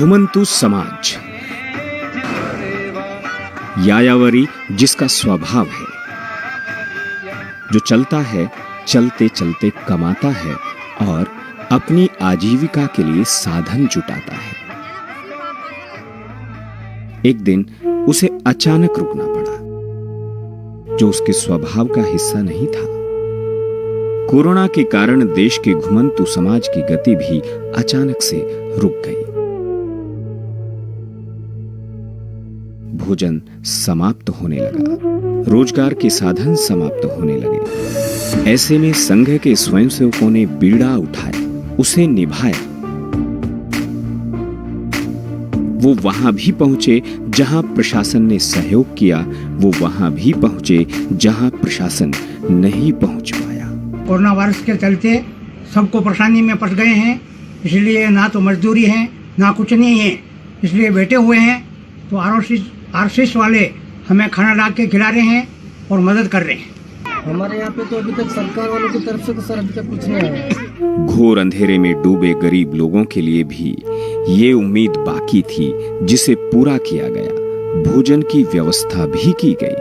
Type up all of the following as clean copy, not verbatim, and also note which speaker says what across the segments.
Speaker 1: घुमंतु समाज, यायावरी जिसका स्वभाव है, जो चलता है चलते चलते कमाता है और अपनी आजीविका के लिए साधन जुटाता है। एक दिन उसे अचानक रुकना पड़ा, जो उसके स्वभाव का हिस्सा नहीं था। कोरोना के कारण देश के घुमंतु समाज की गति भी अचानक से रुक गई। भोजन समाप्त होने लगा, रोजगार के साधन समाप्त होने लगे। ऐसे में संघ के स्वयंसेवकों ने बीड़ा उठाया, उसे निभाया। वो वहां भी पहुंचे जहां प्रशासन ने सहयोग किया, वो वहां भी पहुंचे जहां प्रशासन नहीं पहुंच पाया।
Speaker 2: कोरोना वायरस के चलते सबको परेशानी में फंस गए हैं, इसलिए ना तो मजदूरी है ना कुछ नहीं है, इसलिए बैठे हुए हैं। तो आरसीएस वाले हमें खाना ला के खिला रहे हैं और मदद कर रहे हैं।
Speaker 3: हमारे यहाँ पे तो अभी तक सरकार वालों की तरफ से तो सर अभी तक कुछ नहीं आया।
Speaker 1: घोर अंधेरे में डूबे गरीब लोगों के लिए भी ये उम्मीद बाकी थी, जिसे पूरा किया गया। भोजन की व्यवस्था भी की गई।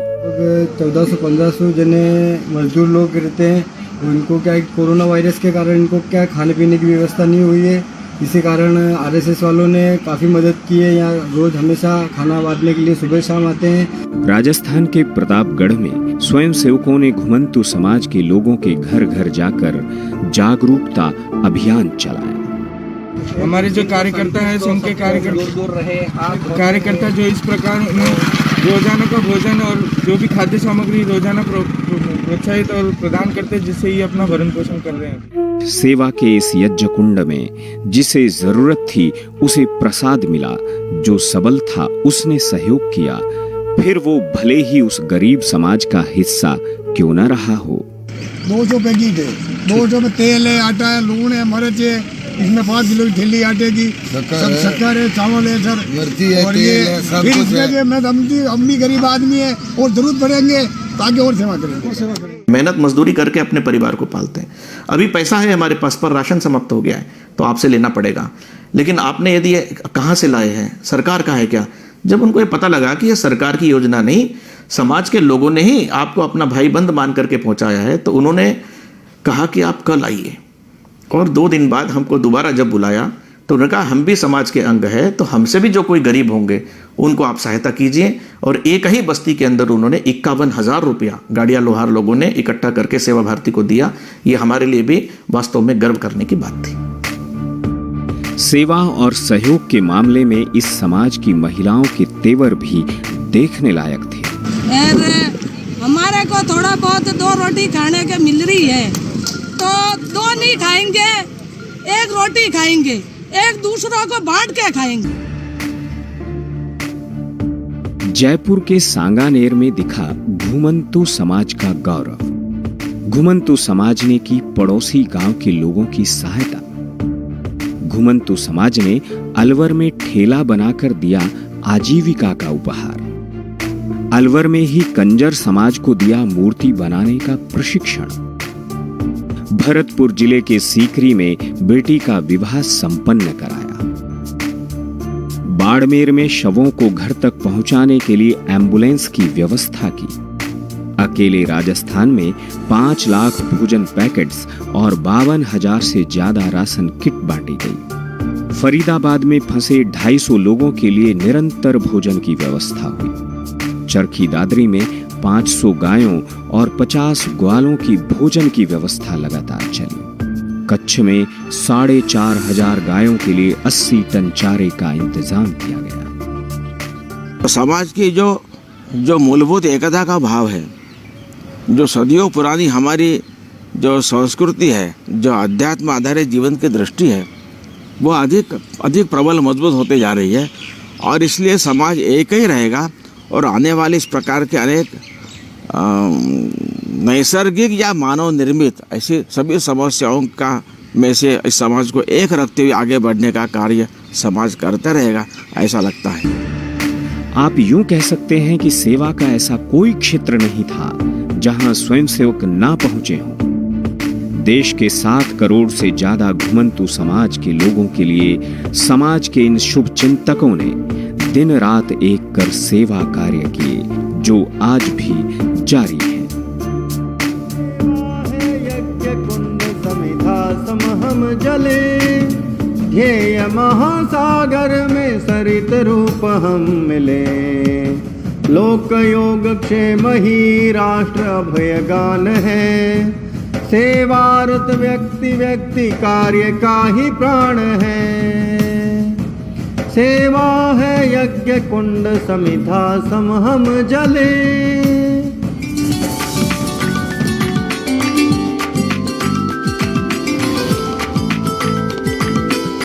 Speaker 4: 1400-1500 जने मजदूर लोग रहते हैं, उनको क्या कोरोना वायरस के कारण इनको क्या खाने पीने की व्यवस्था नहीं हुई है। इसी कारण आरएसएस वालों ने काफ़ी मदद की है। यहाँ रोज हमेशा खाना बांटने के लिए सुबह शाम आते हैं।
Speaker 1: राजस्थान के प्रतापगढ़ में स्वयंसेवकों ने घुमंतु समाज के लोगों के घर घर जाकर जागरूकता अभियान चलाया।
Speaker 5: हमारे जो कार्यकर्ता है, संघ के कार्यकर्ता जो इस प्रकार रोजाना का भोजन और जो भी खाद्य सामग्री रोजाना प्रोत्साहित और प्रदान करते हैं, जिससे ये अपना भरण पोषण कर रहे हैं।
Speaker 1: सेवा के इस यज्ञ कुंड में जिसे जरूरत थी उसे प्रसाद मिला, जो सबल था उसने सहयोग किया, फिर वो भले ही उस गरीब समाज का हिस्सा क्यों न रहा हो।
Speaker 6: 200 पैकेट है, 200 में तेल है, आटा है, लून है, मिर्च है, इसमें 5 किलो की थैली आटे की, सब शक्कर है, चावल है सर, मिर्ची है, और ये फिर इसमें मैं हम भी गरीब आदमी है और जरूरत पड़ेंगे ताकि और सेवा करेंगे।
Speaker 7: मेहनत मजदूरी करके अपने परिवार को पालते हैं। अभी पैसा है हमारे पास, पर राशन समाप्त हो गया है तो आपसे लेना पड़ेगा। लेकिन आपने यदि कहाँ से लाए हैं, सरकार का है क्या? जब उनको ये पता लगा कि ये सरकार की योजना नहीं, समाज के लोगों ने ही आपको अपना भाई बंद मान करके पहुंचाया है, तो उन्होंने कहा कि आप कल आइए। और 2 दिन बाद हमको दोबारा जब बुलाया तो उन्होंने कहा हम भी समाज के अंग है, तो हमसे भी जो कोई गरीब होंगे उनको आप सहायता कीजिए। और एक ही बस्ती के अंदर उन्होंने 51,000 रुपया गाड़िया लोहार लोगों ने इकट्ठा करके सेवा भारती को दिया। ये हमारे लिए भी वास्तव में गर्व करने की बात थी।
Speaker 1: सेवा और सहयोग के मामले में इस समाज की महिलाओं के तेवर भी देखने लायक थे।
Speaker 8: हमारे को थोड़ा बहुत 2 रोटी खाने के मिल रही है, तो 2 नहीं खाएंगे, 1 रोटी खाएंगे, एक दूसरों को बांट के खाएंगे।
Speaker 1: जयपुर के सांगानेर में दिखा घुमंतु समाज का गौरव। घुमंतु समाज ने की पड़ोसी गांव के लोगों की सहायता। घुमंतु समाज ने अलवर में ठेला बनाकर दिया आजीविका का उपहार। अलवर में ही कंजर समाज को दिया मूर्ति बनाने का प्रशिक्षण। भरतपुर जिले के सीकरी में बेटी का विवाह संपन्न कराया। बाड़मेर में शवों को घर तक पहुंचाने के लिए एम्बुलेंस की व्यवस्था की। अकेले राजस्थान में 5 लाख भोजन पैकेट्स और 52,000 से ज्यादा राशन किट बांटी गई। फरीदाबाद में फंसे 250 लोगों के लिए निरंतर भोजन की व्यवस्था हुई। चरखी दादरी में 500 गायों और 50 ग्वालों की भोजन की व्यवस्था लगातार चली। कच्छ में 4,500 गायों के लिए 80 टन चारे का इंतजाम किया गया।
Speaker 9: तो समाज की जो मूलभूत एकता का भाव है, जो सदियों पुरानी हमारी जो संस्कृति है, जो अध्यात्म आधारित जीवन की दृष्टि है, वो अधिक प्रबल मजबूत होते जा रही है। और इसलिए समाज एक ही रहेगा और आने वाले इस प्रकार के अनेक नैसर्गिक या मानव निर्मित ऐसी सभी समस्याओं का में से इस समाज को एक रखते हुए आगे बढ़ने का कार्य समाज करता रहेगा, ऐसा लगता है।
Speaker 1: आप यूं कह सकते हैं कि सेवा का ऐसा कोई क्षेत्र नहीं था जहां स्वयंसेवक ना पहुंचे हों। देश के 7 करोड़ से ज्यादा घुमंतु समाज के लोगों के लिए समाज के इन शुभ चिंतकों ने दिन रात एक कर सेवा कार्य किए, जो आज भी जारी है।
Speaker 10: यज्ञ कुंड समिधा समहम जले, ध्येय महासागर में सरित रूप हम मिले। लोक योग क्षेम ही राष्ट्र अभय गान है, सेवारत व्यक्ति व्यक्ति कार्य का ही प्राण है। सेवा है यज्ञ कुंड समिधा समहम जले।